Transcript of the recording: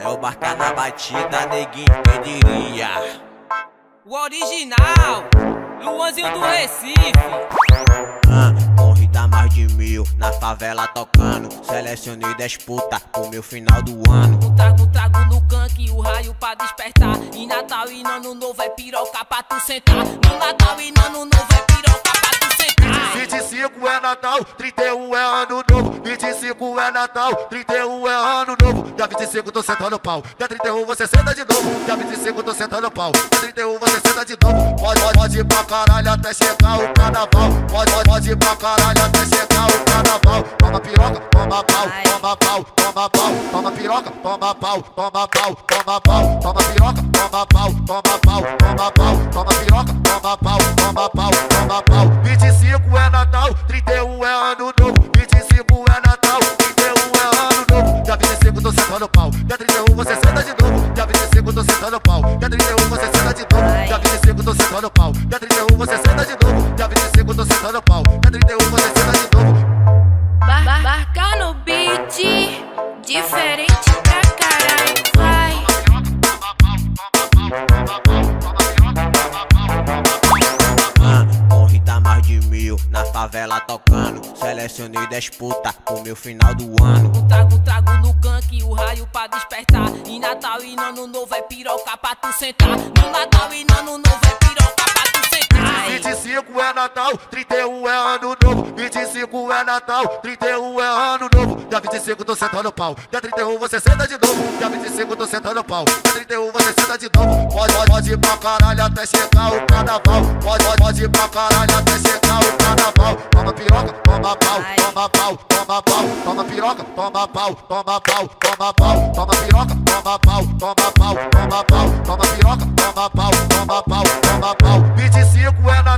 É o Barca na batida, neguinho, quem diria? O original, Luanzinho do Recife. Corrida mais de 1000, na favela tocando. Selecionei 10 puta pro meu final do ano. Trago no canque, o raio pra despertar. E Natal e Ano Novo é piroca pra tu sentar. No Natal e Ano Novo é piroca pra tu sentar. 25 é Natal, 31 é Ano Novo. 25 é Natal, 31 é Ano Novo. Dia 25 tô sentando pau. Dia 31 você senta de novo. Dia 25 tô sentando pau. Dia 31 você senta de novo. Pode ir pra caralho até chegar o carnaval. Pode ir pra caralho até chegar o carnaval. Toma piroca, toma pau, toma pau, toma pau. Toma piroca, toma pau, toma pau, toma pau. Toma piroca, toma pau, toma pau, toma pau. Toma piroca, toma pau, toma pau, toma pau. 25 é Natal, 31 é Ano Novo. 25 é Natal, 31 é Ano Novo. Dia 25 tô sentando pau. Dia 31 você senta de novo. Dia 25 tô sentando pau. Dia 31 você senta de novo. Dia 25 tô sentando pau. Dia 31 você senta de novo. Dia 25 tô sentando pau. Dia 31 você senta de novo. Barca no beat, diferente pra caralho, vai. Corrida mais de 1000, na favela tocando. Selecionei 10 puta pro meu final do ano. Trago no canque, o raio pra despertar. E Natal e Ano Novo é piroca pra tu sentar. No Natal e Ano Novo é piroca pra tu sentar. 25 é Natal, 31 é Ano Novo. 25 é Natal, 31 é Ano Novo. Dia 25 tô sentando pau. Dia 31 você senta de novo. Dia 25 tô sentando pau. Dia 31 você senta de novo. Pode ir pra caralho até chegar o carnaval. Pode ir pra caralho até chegar o carnaval. Toma piroca, toma pau, toma pau, toma pau. Toma piroca, toma pau, toma pau, toma pau. Toma piroca, toma pau, toma pau, toma pau. Toma piroca, toma pau, toma pau, toma pau. 25 é Natal.